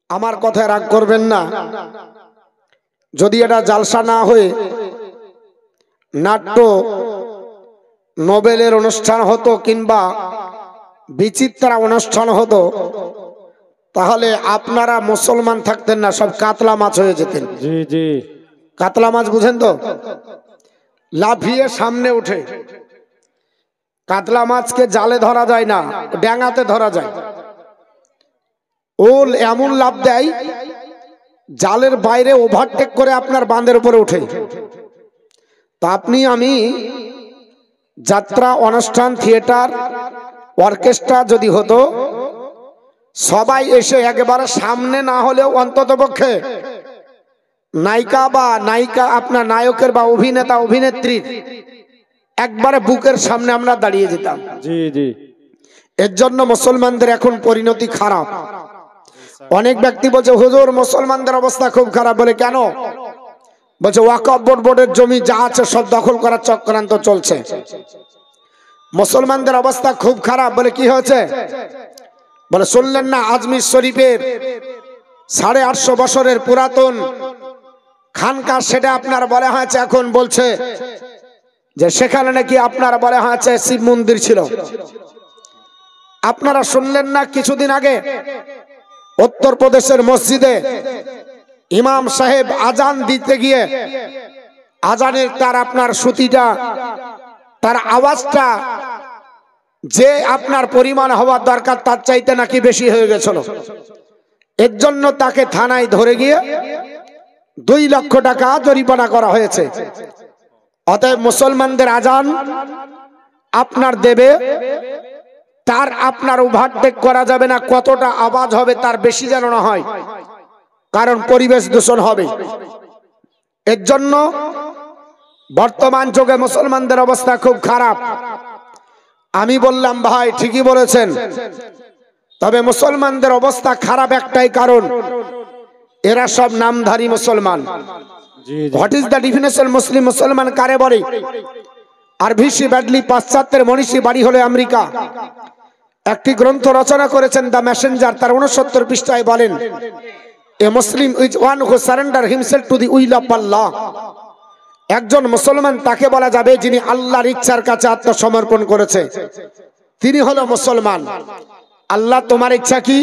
আমার কথায় রাগ করবেন না। যদি এটা জালসা না হয়ে নাট্য নোবেলের অনুষ্ঠান হতো কিংবা বিচিত্রা অনুষ্ঠান হতো, তাহলে আপনারা মুসলমান থাকতেন না, সব কাতলা মাছ হয়ে যেতেন। কাতলা মাছ বুঝেন তো? লাফিয়ে সামনে উঠে। কাতলা মাছকে জালে ধরা যায় না, ড্যাঙাতে ধরা যায়। ও এমন লাফ দেয়, জালের বাইরে ওভারটেক করে আপনার বাঁধের উপরে উঠে। তা আপনি আমি যাত্রা অনুষ্ঠান থিয়েটার অর্কেস্ট্রা যদি হতো, সবাই এসে একেবারে সামনে না হলেও অন্তত পক্ষে নায়িকা বা নায়িকা আপনার নায়কের বা অভিনেতা অভিনেত্রীর একবারে বুকের সামনে আমরা দাঁড়িয়ে যেতাম। এর জন্য মুসলমানদের এখন পরিণতি খারাপ। অনেক ব্যক্তি বলছে হুজুর মুসলমানদের অবস্থা খুব খারাপ। বলে কেন? বলছে ওয়াকফ বোর্ডের জমি যা আছে সব দখল করার চক্রান্ত চলছে। মুসলমানদের অবস্থা খুব খারাপ। বলে কি হয়েছে? বলে শুনলেন না আজমির শরীফের 850 বছরের পুরাতন খানকা, সেটা আপনার বলা হয়েছে, এখন বলছে যে সেখানে নাকি আপনার বলা হয়েছে শিব মন্দির ছিল। আপনারা শুনলেন না কিছুদিন আগে উত্তরপ্রদেশের মসজিদে ইমাম সাহেব আজান দিতে গিয়ে আজানের তার আপনার শ্রুতিটা, তার আওয়াজটা যে আপনার পরিমাণ হওয়ার দরকার তার চাইতে নাকি বেশি হয়ে গেছিল। এর জন্য তাকে থানায় ধরে গিয়ে 2 লক্ষ টাকা জরিমানা করা হয়েছে। অতএব মুসলমানদের আজান আপনার দেবে, তার আপনার ওভারটেক করা যাবে না। কতটা আওয়াজ হবে তার বেশি যেন না হয়, কারণ পরিবেশ দূষণ হবে। এর জন্য বর্তমান যুগে মুসলমানদের অবস্থা খুব খারাপ। আমি বললাম ভাই ঠিকই বলেছেন, তবে মুসলমানদের অবস্থা খারাপ একটাই কারণ, এরা সব নামধারী মুসলমান। হোয়াট ইজ দ্য ডেফিনেশন মুসলিম? মুসলমান কারে বলে? আর ভিসি ব্যাডলি পাশ্চাত্যের মনীষী, বাড়ি হলো আমেরিকা, একটি গ্রন্থ রচনা করেছেন দ্য মেসেঞ্জার। তার 69 পৃষ্ঠায় বলেন a Muslim is one who surrender himself to the will of Allah. একজন মুসলমান তাকে বলা যাবে যিনি আল্লাহর ইচ্ছার কাছে আত্মসমর্পণ করেছে, তিনি হলো মুসলমান। আল্লাহ তোমার ইচ্ছা কি?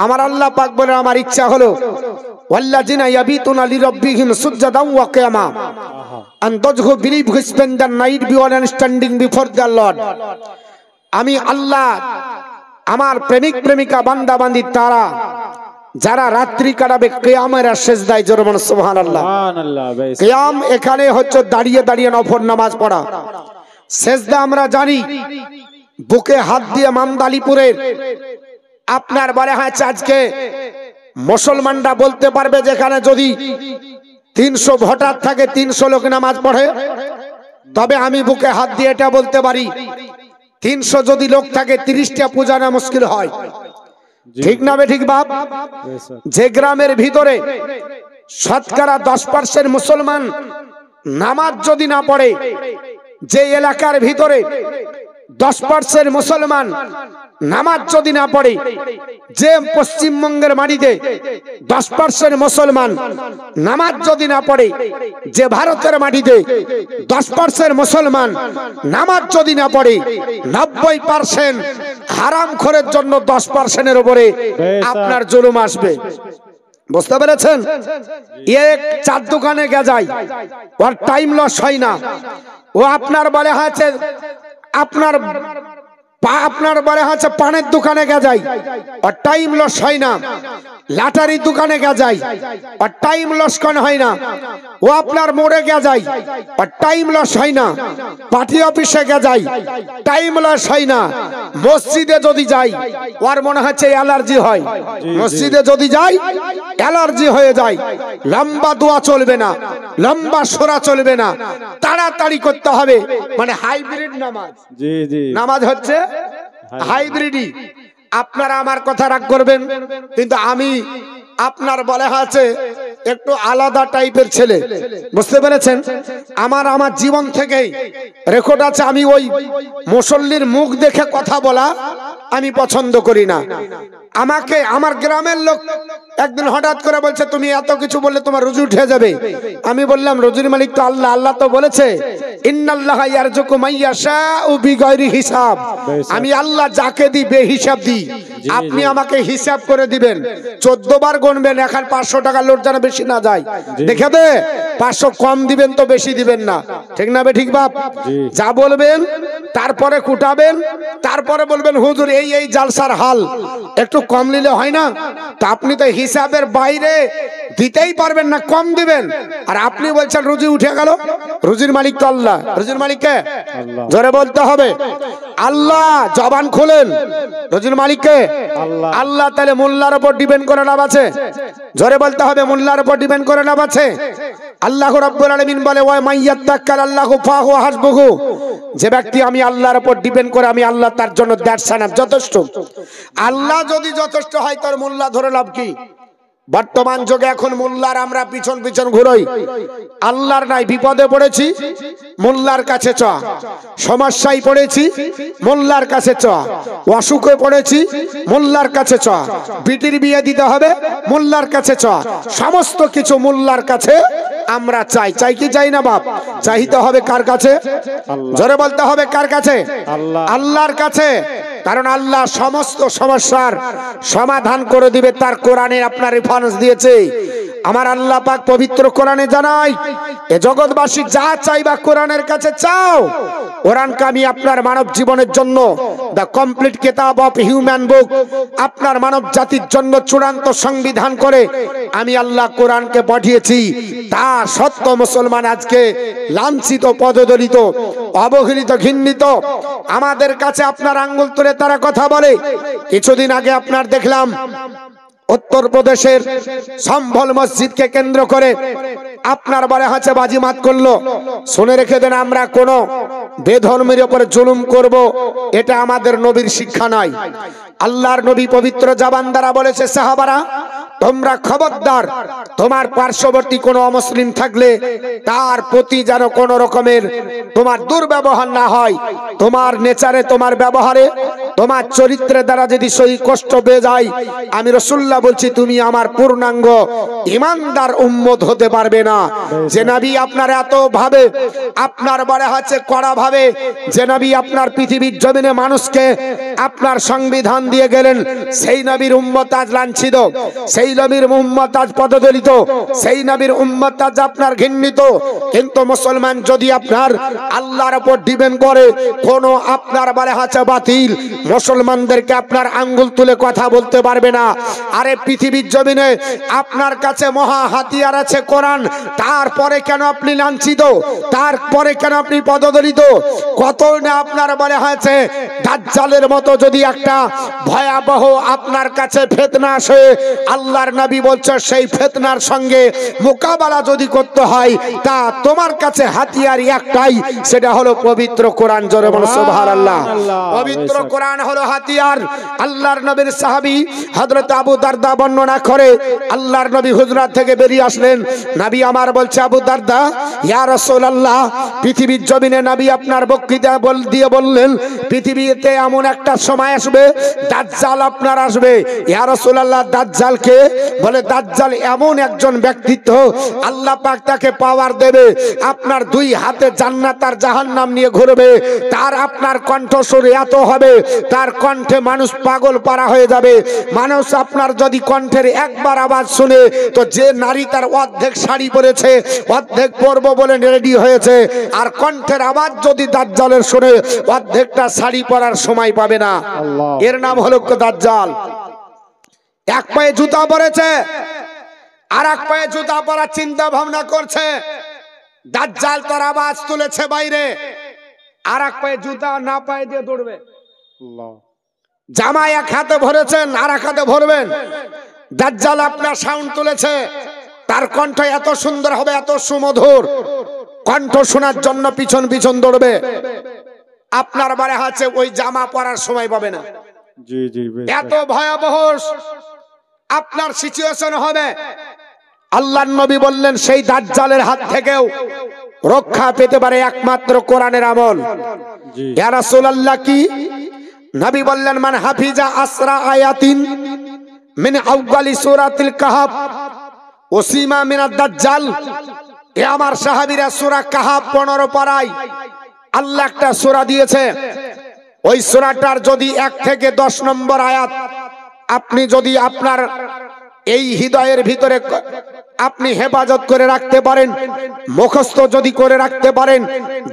আমার আল্লাহ পাক বলে আমার ইচ্ছা হলো ওয়াল্লাযিনা ইয়াবিতুনা লিরাব্বিহিম সুজদান ওয়া কিয়ামা and those who believe who spend the night beyond and standing before the Lord। আমি আল্লাহ আমার প্রেমিক প্রেমিকা বান্দা বান্দি তারা যারা রাত্রি কাটাবে কিয়ামের সেজদায়। জোরে বলুন সুবহানাল্লাহ। কিয়াম এখানে হচ্ছে দাঁড়িয়ে দাঁড়িয়ে নফল নামাজ পড়া। সেজদা আমরা জানি, বুকে হাত দিয়ে মামদালিপুরের আপনার বলা হয়েছে আজকে মুসলমানরা বলতে পারবে যেখানে যদি 300 ভোটার থাকে 300 লোক নামাজ পড়ে, তবে আমি বুকে হাত দিয়ে এটা বলতে পারি 300 যদি লোক থাকে 30টা পূজা না মুশকিল হয়। ঠিক না বে ঠিক বাপ? যে গ্রামের ভিতরে শতকরা 10% মুসলমান নামাজ যদি না পড়ে, যে এলাকার ভিতরে 10% মুসলমান নামাজ যদি না পড়ে, যে পশ্চিমবঙ্গের মাটিতে 10% মুসলমান নামাজ যদি না পড়ে, যে ভারতের মাটিতে 10% মুসলমান নামাজ যদি না পড়ে, 90% হারামখোরের জন্য 10%-এর উপরে আপনার জুলুম আসবে। বুঝতে পেরেছেন? এক চার দোকানে গেজাই, ওর টাইম লস হয় না। ও আপনার বলে হয়েছে আপনার বলে হচ্ছে পানের দোকানে গেজাই, আর টাইম লস হয় না। লাটারির দোকানে গেজাই, আর টাইম লস কোন হয় না। ও আপনার মোড়ে গেজাই, আর টাইম লস হয় না। পার্টি অফিসে গেজাই, টাইম লস হয় না। মসজিদে যদি যাই, ওর মনে হচ্ছে অ্যালার্জি হয়। মসজিদে যদি যাই অ্যালার্জি হয়ে যায়। লম্বা দোয়া চলবে না, লম্বা সূরা চলবে না, তাড়াতাড়ি করতে হবে। মানে হাইব্রিড নামাজ। জি জি, নামাজ হচ্ছে হাইব্রিডই। আপনারা আমার কথা রাগ করবেন, কিন্তু আমি আপনার বলে আছে একটু আলাদা টাইপের ছেলে, বুঝতে পেরেছেন? আমার জীবন থেকেই রেকর্ড আছে, আমি ওই মুসল্লির মুখ দেখে কথা বলা আমি পছন্দ করি না। আমাকে আমার গ্রামের লোক একদিন হঠাৎ করে বলছে, তুমি এত কিছু বললে তোমার রুজি উঠে যাবে। আমি বললাম, রুজির মালিক তো আল্লাহ, আল্লাহ তো বলেছে ইন্নাল্লাহা ইয়ারযুকু মাইয়াশাউ বিগাইরি হিসাব। আমি আল্লাহ যাকে দিই বেহিসাব দিই, আপনি আমাকে হিসাব করে দিবেন, 14 বার গুনবেন, এখন 500 টাকা লোড যেন বেশি না যায়, দেখে দে 500 কম দিবেন তো বেশি দিবেন না, ঠিক না বে ঠিক বাপ? যা বলবেন তারপরে কুটাবেন, তারপরে বলবেন হুজুর এই এই জালসার হাল, একটু কম নিলে হয় না? তো আপনি তো হিসাবের বাইরে দিতেই পারবেন না, কম দিবেন, আর আপনি বলছেন রুজি উঠে গেল। রুজির মালিক তো আল্লাহ। রুজির মালিক কে? জোরে বলতে হবে আল্লাহ। জবান খুলেন, রুজির মালিক কে? আল্লাহ। তাহলে মোল্লার উপর ডিপেন্ড করে লাভ আছে? জোরে বলতে হবে, মোল্লার উপর ডিপেন্ড করে লাভ আছে? আল্লাহ রাব্বুল আলামিন বলে ওয়া মাইয়াত্তাকাল আল্লাহু ফাহুয়া হাসবুহু, যে ব্যক্তি আমি আল্লাহর উপর ডিপেন্ড করে, আমি আল্লাহ তার জন্য দ্যাটস এনাফ, যথেষ্ট। আল্লাহ যদি যথেষ্ট হয় তার মোল্লা ধরে লাভ কি? বর্তমান যুগে এখন মোল্লার আমরা পিছন পিছন ঘুরোই, আল্লাহর নাই। বিপদে পড়েছি মোল্লার কাছে চ, সমস্যায় পড়েছি মোল্লার কাছে চ, অসুখে পড়েছি মোল্লার কাছে চ, বিটির বিয়ে দিতে হবে মোল্লার কাছে চ, সমস্ত কিছু মোল্লার কাছে আমরা চাই। চাই কি চাই না বাপ? চাইতে হবে কার কাছে? জোরে বলতে হবে কার কাছে? আল্লাহর কাছে। কারণ আল্লাহ সমস্ত সমস্যার সমাধান করে দিবে, তার কোরআনে আপনার রেফারেন্স দিয়েছে। আমার আল্লাহ পাক পবিত্র কোরআনে জানাই, এ জগৎবাসী যা চাইবা কোরআনের কাছে চাও। কোরআনকে আমি আপনার মানব জীবনের জন্য দ্য কমপ্লিট কিতাব অফ হিউম্যান বুক, আপনার মানব জাতির জন্য চূড়ান্ত সংবিধান করে আমি আল্লাহ কোরআনকে পাঠিয়েছি। তা সত্য মুসলমান আজকে লাঞ্ছিত, পদদলিত, অবহেলিত, ঘৃণিত। আমাদের কাছে আপনার আঙ্গুল তুলে তারা কথা বলে। কিছুদিন আগে আপনার দেখলাম উত্তরপ্রদেশের সম্ভল মসজিদকে কেন্দ্র করে আপনার বারে হাতে বাজিমাত করলো। শুনে রেখে দেন, আমরা কোন বেধর্মের উপরে জুলুম করব এটা আমাদের নবীর শিক্ষা নয়। আল্লাহর নবী পবিত্র জবান দ্বারা বলেছে, সাহাবারা তোমরা খবরদার, তোমার পার্শ্ববর্তী কোনো অমুসলিম থাকলে তার প্রতি যেন কোন রকমের তোমার দুর্ব্যবহার না হয়। তোমার নেচারে, তোমার ব্যবহারে, তোমার চরিত্রের দ্বারা যদি সেই কষ্ট পেয়ে যায়, আমি রাসূলুল্লাহ বলছি তুমি আমার পূর্ণাঙ্গ ঈমানদার উম্মত হতে পারবে না। যে নবী আপনার এত ভাবে আপনার বারে আছে কড়া ভাবে, যে নবী আপনার পৃথিবীর জমিনে মানুষকে আপনার সংবিধান দিয়ে গেলেন, সেই নবীর উম্মত আজ লাঞ্ছিত, সেই নবীর উম্মত আজ পদদলিত, সেই নবীর উম্মত আজ আপনার ঘৃণিত। কিন্তু মুসলমান যদি আপনার আল্লাহর উপর ডিপেন্ড করে, কোন আপনার বারে আছে বাতিল মুসলমানদেরকে আপনার আঙ্গুল তুলে কথা বলতে পারবে না। আরে পৃথিবীর জমিনে আপনার কাছে মহা হাতিয়ার আছে কোরআন, তারপরে কেন আপনি লাঞ্ছিত? তারপরে কেন আপনি পদদলিত? কত না আপনার বলে হয়েছে দাজ্জালের মতো যদি একটা ভয়াবহ আপনার কাছে ফিতনা আসে, আল্লাহর নবী বলছে সেই ফিতনার সঙ্গে মোকাবেলা যদি করতে হয়, তা তোমার কাছে হাতিয়ার একটাই, সেটা হলো পবিত্র কোরআন। জোরে বলো সুবহানাল্লাহ। পবিত্র কোরআন হলো হাতিয়ার। আল্লাহর নবীর সাহাবী হযরত আবু দারদা বর্ণনা করে, আল্লাহর নবী হুজরাত থেকে বেরিয়ে আসলেন। নবী আমার বলছে, আবু দারদা, ইয়া রাসূলুল্লাহ, পৃথিবীর জমিনে নবী আপনার বক্তৃতা দিয়ে বললেন পৃথিবীতে এমন একটা সময় আসবে দাজ্জাল আপনার আসবে। ইয়া রাসূলুল্লাহ, দাজ্জাল কে? বলে দাজ্জাল এমন একজন ব্যক্তিত্ব, আল্লাহ পাক তাকে পাওয়ার দেবে, আপনার দুই হাতে জান্নাত আর জাহান্নাম নিয়ে ঘুরবে। তার আপনার কণ্ঠস্বর এত হবে, তার কণ্ঠে মানুষ পাগল পারা হয়ে যাবে। মানুষ আপনার যদি কণ্ঠের একবার আওয়াজ শুনে, তো যে নারী তার অর্ধেক শাড়ি পরেছে, অর্ধেক পরব বলে রেডি হয়েছে, আর কণ্ঠের আওয়াজ যদি দাজ্জালের শুনে, অর্ধেকটা শাড়ি পরার সময় পাবে না। এর নাম হলো দাজ্জাল। এক পায়ে জুতা পরেছে, আর এক পায়ে জুতা পরার চিন্তা ভাবনা করছে। দাজ্জাল তার আওয়াজ তুলেছে বাইরে, আর এক পায়ে জুতা না পায়ে দিয়ে দৌড়বে। জামা এক হাতে ভরেছেন, আর এক হাতে ভরবেন। দাজ্জাল আপনার সাউন্ড তুলেছে, তার কণ্ঠ এত সুন্দর হবে, এত সুমধুর, কণ্ঠ শোনার জন্য পিছন পিছন দৌড়বে। আপনার বারে আছে ওই জামা পরার সময় পাবে না। এত ভয়াবহ আপনার সিচুয়েশন হবে। আল্লাহর নবী বললেন সেই দাজ্জালের হাত থেকেও রক্ষা পেতে পারে একমাত্র কোরআনের আমল। ইয়া রাসূলুল্লাহ কি নবী বললেন মান হাফিজা আসরা আয়াতিন মিন আউয়ালি সূরাতিল কাহফ ওসিমা মিনাদ দাজ্জাল। এ আমার সাহাবীরা সূরা কাহফ 15 পারায় আল্লাহ একটা সূরা দিয়েছে, ওই সূরাটার যদি 1 থেকে 10 নম্বর আয়াত আপনি যদি আপনার এই হৃদয়ের ভিতরে আপনি হেফাজত করে রাখতে পারেন, মুখস্থ যদি করে রাখতে পারেন,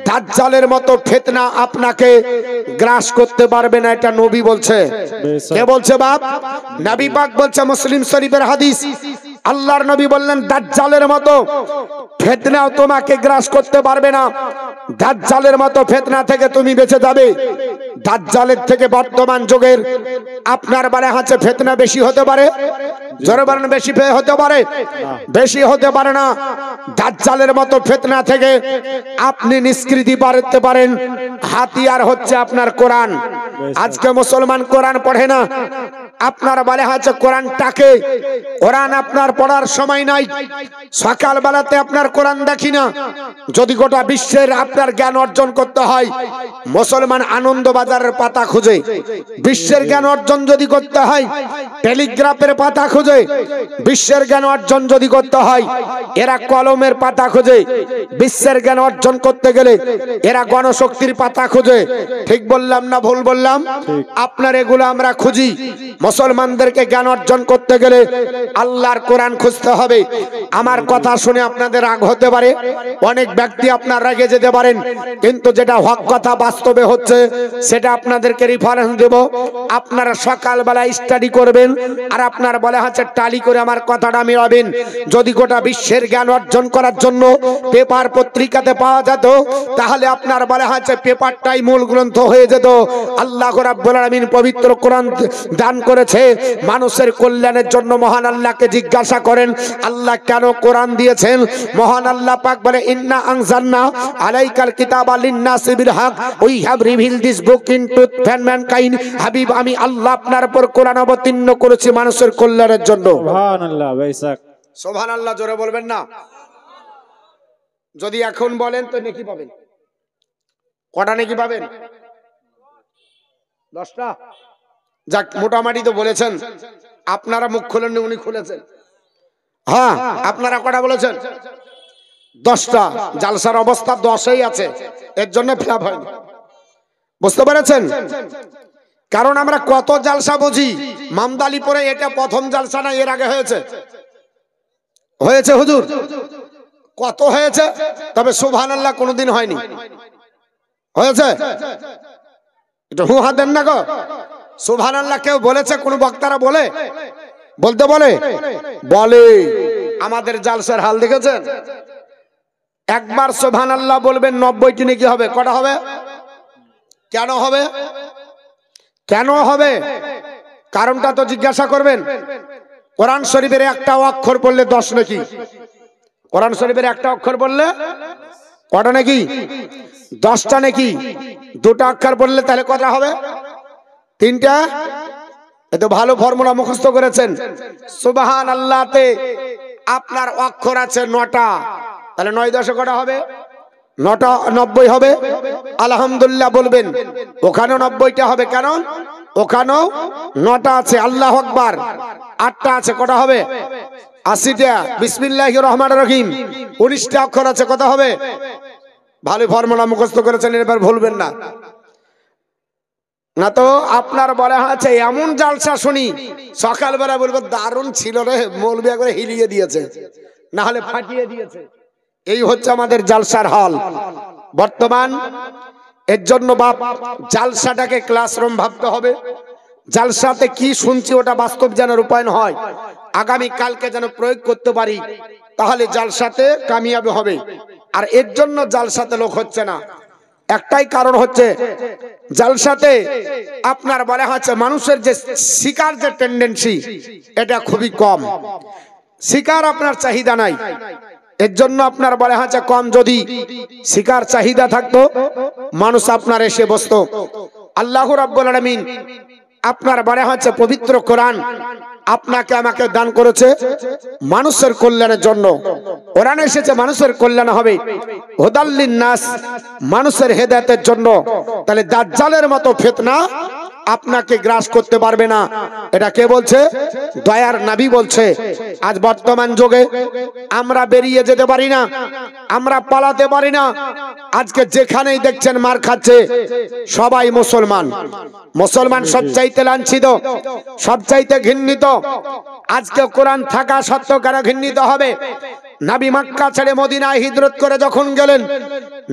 দাজ্জালের মতো ফিতনা আপনাকে গ্রাস করতে পারবে না। এটা নবী বলছে। কে বলছে বাপ? নবী পাক বলছে, মুসলিম শরীফের হাদিস। আল্লাহর নবী বললেন দাজ্জালের মতো ফিতনাও তোমাকে গ্রাস করতে পারবে না। দাজ্জালের মতো ফিতনা থেকে তুমি বেঁচে যাবে। দাজ্জালের থেকে বর্তমান যুগের আপনার বারে হাতে ফিতনা বেশি হতে পারে, জোরে বলেন বেশি হতে পারে? বেশি হতে পারে না। দাজ্জালের মতো ফিতনা থেকে আপনি নিষ্কৃতি পারতে পারেন। হাতিয়ার হচ্ছে আপনার কোরআন। আজকে মুসলমান কোরআন পড়ে না। আপনার বলে আছে কোরআনটাকে, কোরআন আপনার পড়ার সময় নাই। সকাল বেলাতে আপনার কোরআন দেখি না। যদি গোটা বিশ্বের আপনার জ্ঞান অর্জন করতে হয়, মুসলমান আনন্দ বাজারের পাতা খুঁজে। বিশ্বের জ্ঞান অর্জন যদি করতে হয়, টেলিগ্রাফের পাতা খুঁজে। বিশ্বের জ্ঞান অর্জন যদি করতে হয়, এরা কলমের পাতা খুঁজে। বিশ্বের জ্ঞান অর্জন করতে গেলে এরা গণশক্তির পাতা খুঁজে। ঠিক বললাম না ভুল বললাম? আপনার এগুলো আমরা খুঁজি। মুসলমানদেরকে জ্ঞান অর্জন করতে গেলে আল্লাহর কোরআন খুঁজতে হবে। আমার কথা শুনে আপনাদের রাগ হতে পারে, অনেক ব্যক্তি আপনার রাগে যেতে পারেন, কিন্তু যেটা হক কথা বাস্তবে হচ্ছে সেটা আপনাদেরকে রেফারেন্স দেব। আপনারা সকালবেলা স্টাডি করবেন আর আপনার বলে হচ্ছে টালি করে আমার কথাটা মিলাবেন। যদি গোটা বিশ্বের জ্ঞান অর্জন করার জন্য পেপার পত্রিকাতে পাওয়া যেত, তাহলে আপনার বলে হচ্ছে পেপারটাই মূল গ্রন্থ হয়ে যেত। আল্লাহ রাব্বুল আলামিন পবিত্র কোরআন দান করেছে মানুষের কল্যাণের জন্য। মহান আল্লাহকে জিজ্ঞাসা করেন আল্লাহ কেন কোরআন দিয়েছেন। মহান আল্লাহ পাক বলে ইন্না আনজালনা আলাইকাল কিতাবা লিন-নাসি বিল হক, we have revealed this book into mankind. হাবিব আমি আল্লাহ আপনার উপর কোরআন অবতীর্ণ করেছি মানুষের কল্যাণের জন্য। সুবহানাল্লাহ ভাইসাক, সুবহানাল্লাহ জোরে বলবেন না? যদি এখন বলেন তো নেকি পাবেন। কটা নেকি পাবেন? 10টা। যাক, মোটামুটি তো বলেছেন। আপনারা মুখ খুলেন, উনি খুলেছেন। হ্যাঁ, আপনারা কটা বলেছেন? 10টা। জালসার অবস্থা 10এই আছে, এর জন্য ফ্ল্যাপ হয়নি। বুঝতে পেরেছেন? কারণ আমরা কত জালসা বুঝি। মামদালিপুরে এটা প্রথম জালসা না, এর আগে হয়েছে? হয়েছে হুজুর, কত হয়েছে। তবে সুবহানাল্লাহ কোনোদিন হয়নি। হয়েছে? এটা হুহা দেন না গো। সুবহানাল্লাহ কেউ বলেছে? কোন বক্তারা বলে? বলতে বলে? বলে। আমাদের জালসার হাল দেখেছেন? একবার সুবহানাল্লাহ বলবেন 90টি নাকি হবে। কটা হবে? কেন হবে? কেন হবে? কারণটা তো জিজ্ঞাসা করবেন। কোরআন শরীফের একটা অক্ষর পড়লে 10 নাকি। কোরআন শরীফের একটা অক্ষর পড়লে কটা নাকি? 10টা নাকি। 2টা অক্ষর পড়লে তাহলে কটা হবে? 3টা। এত ভালো ফর্মুলা মুখস্থ করেছেন। সুবহানাল্লাহতে আপনার অক্ষর আছে 9টা, তাহলে 9 10 কটা হবে? 9টা 90 হবে। আলহামদুলিল্লাহ বলবেন, ওখানেও 90টা হবে। কারণ ওখানেও 9টা আছে। আল্লাহু আকবার 8টা আছে। কটা হবে? 80টা। বিসমিল্লাহির রহমানির রহিম 19টা অক্ষর আছে। কত হবে? ভালো ফর্মুলা মুখস্থ করেছেন, এবার ভুলবেন না। না তো আপনার বলা আছে এমন জালসা শুনি সকালবেলা বলবো দারুণ ছিল রে, মৌলবি করে হিলিয়ে দিয়েছে, না হলে ফাটিয়ে দিয়েছে। এই হচ্ছে আমাদের জালসার হাল বর্তমান। এর জন্য বাপ জালসাটাকে ক্লাসরুম ভাবতে হবে। জালসাতে কি শুনছি ওটা বাস্তব যেন রূপায়ণ হয়, আগামী কালকে যেন প্রয়োগ করতে পারি, তাহলে জালসাতে কামিয়াবি হবে। আর এর জন্য জালসাতে লোক হচ্ছে না, একটাই কারণ হচ্ছে জালসাতে আপনার বলা হচ্ছে মানুষের যে শিকার যে টেন্ডেন্সি এটা খুবই কম। শিকার আপনার চাহিদা নাই, এর জন্য আপনার বলা হচ্ছে কম। যদি শিকার চাহিদা থাকতো মানুষ আপনার এসে বসতো। আল্লাহ রাব্বুল আলামিন আপনার বলা হচ্ছে পবিত্র কোরআন আপনাকে আমাকে দান করেছে মানুষের কল্যাণের জন্য। কোরআন এসেছে মানুষের কল্যাণ হবে, হুদাল্লিন নাস, মানুষের হেদায়েতের জন্য। তাহলে দাজ্জালের মতো ফিতনা আপনাকে গ্রাস করতে পারবে না। এটা কে বলছে? দয়ার নবী বলছে। আজ বর্তমান যুগে আমরা বেরিয়ে যেতে পারি না, আমরা পালাতে পারি না। আজকে যেখানেই দেখছেন মার খাচ্ছে সবাই মুসলমান। মুসলমান সবচাইতে লাঞ্ছিত, সবচাইতে ঘৃণিত। আজকে কোরআন থাকা সত্ত্বেও কেন ঘৃণিত হবে? নবী মক্কা ছেড়ে মদিনায় হিজরত করে যখন গেলেন,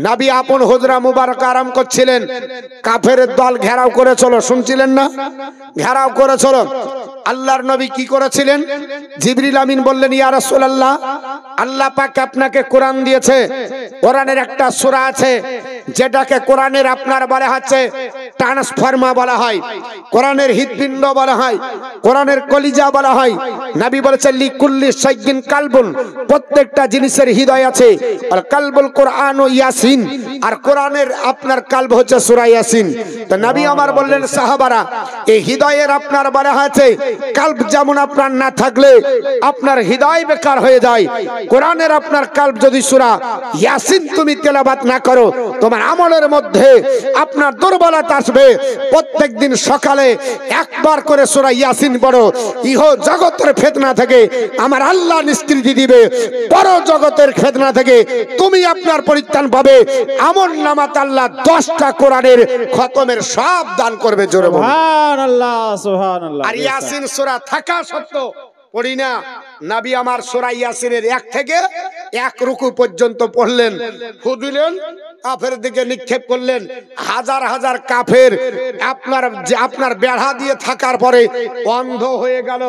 নবী আপন হুজরা মুবারক আরাম করছিলেন, কাফেরের দল ঘেরাও করেছিল, শুনছিলেন না? ঘেরাও করেছিল। আল্লাহর নবী কি করেছিলেন? জিবরিল আমিন বললেন, ইয়া রাসূলুল্লাহ, আল্লাহ পাক আপনাকে কোরআন দিয়েছে। কোরআনের একটা সূরা আছে যেটাকে কোরআনের আপনার বলা হচ্ছে ট্রান্সফর্মা বলা হয়, কোরআনের হৃদপিণ্ড বলা হয়, কোরআনের কলিজা বলা হয়। নবী বলেছেন লিকুল্লি শাইইন কালবুন, প্রত্যেকটা জিনিসের হৃদয় আছে। আর কালবুল কোরআন ও ইয়াসিন, আর কোরআনের আপনার কালব হচ্ছে সূরা ইয়াসিন। তো নবী আমার বললেন সাহাবারা, এই হৃদয়ের আপনার বলা হয়েছে কালব যেমন আপনার না থাকলে আপনার হৃদয় বেকার হয়ে যায়, কোরআনের আপনার কালব যদি সূরা ইয়াসিন তুমি তেলাওয়াত না করো, তোমার আমলের মধ্যে আপনার দুর্বলতা আসবে। প্রত্যেকদিন সকালে একবার করে সূরা ইয়াসিন পড়ো, ইহ জগতের ফিতনা থেকে আমার আল্লাহ নিষ্কৃতি দিবে, পর জগতের ফিতনা থেকে তুমি আপনার পরিত্রাণ পাবে। আমল নামাত আল্লাহ 10টা কোরআনের খতমের সব দান করবে। জোরে বলুন সুবহানাল্লাহ, সুবহানাল্লাহ। আর ইয়াসিন সূরা থাকা সত্ত্বেও পড়ি না। নবী আমার সূরা ইয়াসিনের 1 থেকে 1 রুকু পর্যন্ত পড়লেন, ফু দিলেন, কাফের দিকে নিক্ষেপ করলেন। হাজার হাজার কাফের আপনার বেড়া দিয়ে থাকার পরে অন্ধ হয়ে গেল।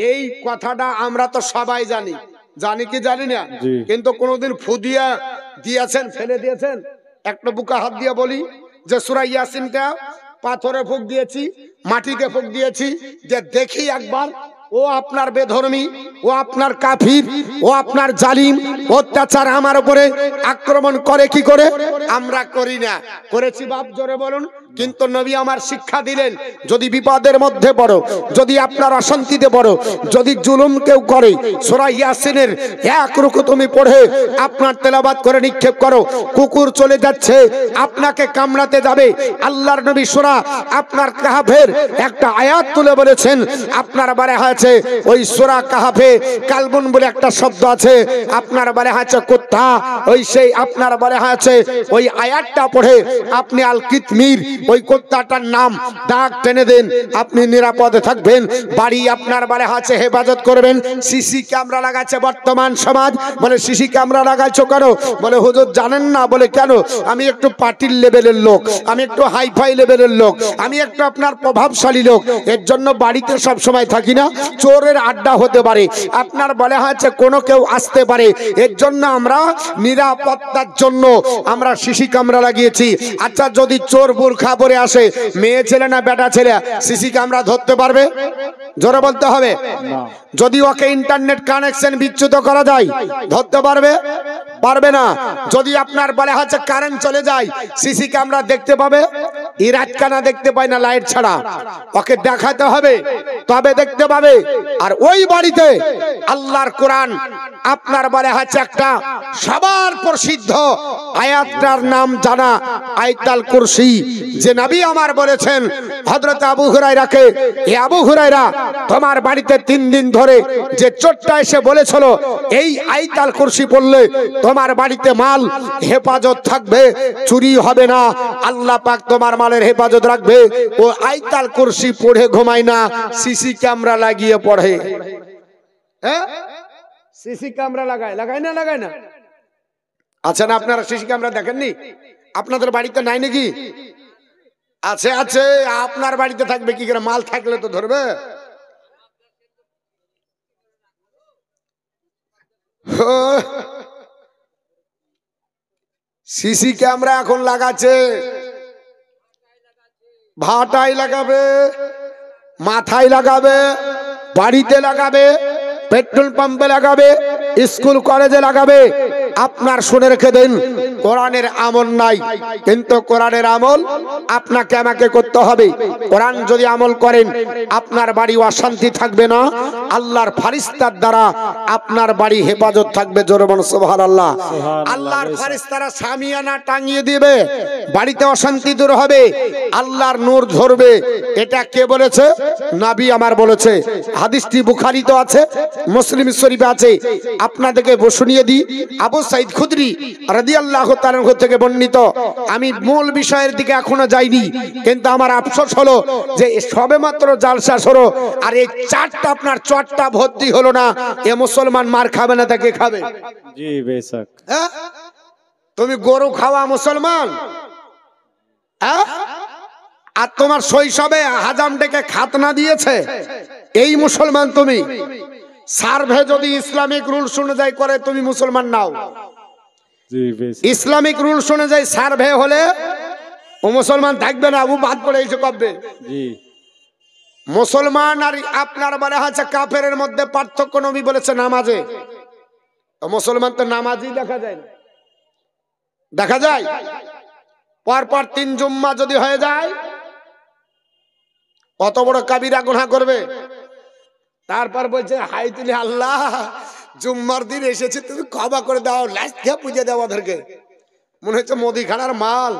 এই কথাটা আমরা তো সবাই জানি, জানি কি জানি না, কিন্তু কোনোদিন ফু দিয়া দিয়েছেন, ফেলে দিয়েছেন? একটা বুকা হাত দিয়ে বলি যে সূরা ইয়াসিনটা পাথরে ফুঁক দিয়েছি, মাটিতে ফুঁক দিয়েছি, যে দেখি একবার ও আপনার বেধর্মী, ও আপনার কাফির, ও আপনার জালিম অত্যাচার আমার উপরে আক্রমণ করে কি করে? আমরা করি না। করেছি বাপ? জোরে বলুন। কিন্তু নবী আমার শিক্ষা দিলেন, যদি বিপদের মধ্যে পড়ো, যদি আপনার অশান্তিতে পড়ো, যদি জুলুম কেউ করে, সূরা ইয়াসিনের 1 রুকু তুমি পড়ে আপনার তেলাওয়াত করে নিক্ষেপ করো। কুকুর চলে যাচ্ছে, আপনাকে কামড়াতে যাবে, আল্লাহর নবী সূরা আপনার কাহফের একটা আয়াত তুলে বলেছেন। আপনার বারে হয়েছে ওই সূরা কাহফে কালবুন বলে একটা শব্দ আছে, আপনার বারে হয়েছে কুত্তা, ওই সেই আপনার বারে হয়েছে ওই আয়াতটা পড়ে আপনি আল কিতমির, ওই কুত্তাটার নাম দাগ টেনে দেন, আপনি নিরাপদে থাকবেন। বাড়ি আপনার বারে আছে হেফাজত করবেন। সিসি ক্যামেরা লাগাচ্ছে বর্তমান সমাজ, বলে সিসি ক্যামেরা লাগাইছো কেন? বলে হুজুর জানেন না। বলে কেন? আমি একটু পার্টির লেভেলের লোক, আমি একটু হাইফাই লেভেলের লোক, আমি একটু আপনার প্রভাবশালী লোক, এর জন্য বাড়িতে সব সময় থাকি না। চোরের আড্ডা হতে পারে, আপনার বলে হচ্ছে কোনো কেউ আসতে পারে, এর জন্য আমরা নিরাপত্তার জন্য আমরা সিসি ক্যামেরা লাগিয়েছি। আচ্ছা, যদি চোর বোরখা পরে আসে, মেয়ে ছেলে না বেটা ছেলে, সিসি ক্যামেরা ধরতে পারবে? জোরে বলতে হবে। যদি ওকে ইন্টারনেট কানেকশন বিচ্যুত করা যায়, ধরতে পারবে? পারবে না। যদি আপনার বলে হচ্ছে কারেন্ট চলে যায়, সিসি ক্যামেরা দেখতে পাবে? এই রাতকানা দেখতে পায় না লাইট ছাড়া, ওকে দেখাতে হবে তবে দেখতে পাবে। আর ওই বাড়িতে আল্লাহর কোরআন আপনার বলে হচ্ছে একটা সবার প্রসিদ্ধ আয়াতটার নাম জানা আয়াতুল কুরসি, যে নবী আমার বলেছেন হযরত আবু হুরায়রাকে, এ আবু হুরায়রা, তোমার বাড়িতে 3 দিন ধরে যে চোরটা এসে বলেছিল এই আয়াতুল কুরসি পড়লে তোমার বাড়িতে মাল হেফাজত থাকবে, চুরি হবে না, আল্লাহ পাক তোমার মালের হেফাজত রাখবে, ও আয়াতুল কুরসি পড়ে ঘুমায় না, সিসি ক্যামেরা লাগিয়ে পড়ে। হ্যাঁ, সিসি ক্যামেরা লাগায় না? লাগায় না? আচ্ছা না, আপনারা সিসি ক্যামেরা দেখেননি? আপনাদের বাড়িতে নাই নাকি? আছে আছে, আপনার বাড়িতে থাকবে কি করে? মাল থাকলে তো ধরবে। সিসি ক্যামেরা এখন লাগাচ্ছে, ভাটায় লাগাবে, মাথায় লাগাবে, বাড়িতে লাগাবে, পেট্রোল পাম্পে লাগাবে, স্কুল কলেজে লাগাবে। আপনার শুনে রেখে দেন, কোরআনের আমল নাই, কিন্তু কোরআনের আমল আপনাকে আমাকে করতে হবে। কোরআন যদি আমল করেন আপনার বাড়ি অশান্তি থাকবে না, আল্লাহর ফারিস্তার দ্বারা আপনার বাড়ি হেফাজত থাকবে। জোরে বলুন সুবহানাল্লাহ। আল্লাহর ফারিস্তারা সামিয়ানা টাঙিয়ে দিবে, বাড়িতে অশান্তি দূর হবে, আল্লাহর নূর ঝরবে। এটা কে বলেছে? নবী আমার বলেছে। হাদিসটি বুখারীতে আছে, মুসলিম শরীফে আছে। আপনাদেরকে শুনিয়ে দিই, আবু সাঈদ খুদরি রাদিয়াল্লাহু তাআলা থেকে বর্ণিত। আমি মূল বিষয়ের দিকে এখনো যাইনি, কিন্তু আমার আফসোস হলো যে সবেমাত্র জালসা শুরু আর এই চারটা আপনার চটটা ভর্তি হলো না। এ মুসলমান মার খাবে না, তাকে খাবে। জি বেশক। হ্যাঁ, তুমি গরু খাওয়া মুসলমান, হ্যাঁ, আর তোমার শৈশবে হাজাম ডেকে খাতনা দিয়েছে এই মুসলমান তুমি। সার্ভে যদি ইসলামিক রুল অনুযায়ী করে তুমি মুসলমান নাও। ইসলামিক রুল অনুযায়ী সার্ভে হলে ও মুসলমান থাকবে না, ও বাদ পড়ে এসে কবে। মুসলমান আর আপনার বলা হচ্ছে কাফেরের মধ্যে পার্থক্য নবী বলেছে নামাজে। মুসলমান তো নামাজই দেখা যায় না, দেখা যায় পরপর 3 জুম্মা যদি হয়ে যায় কত বড় কাবিরা গুনাহ করবে। তারপর বলছে হাই তুলি আল্লাহ জুম্মার দিন এসেছে, তুমি ক্ষমা করে দাও, লাস্ট দিয়ে পুজো দাও ওদেরকে। মনে হচ্ছে মুদিখানার মাল।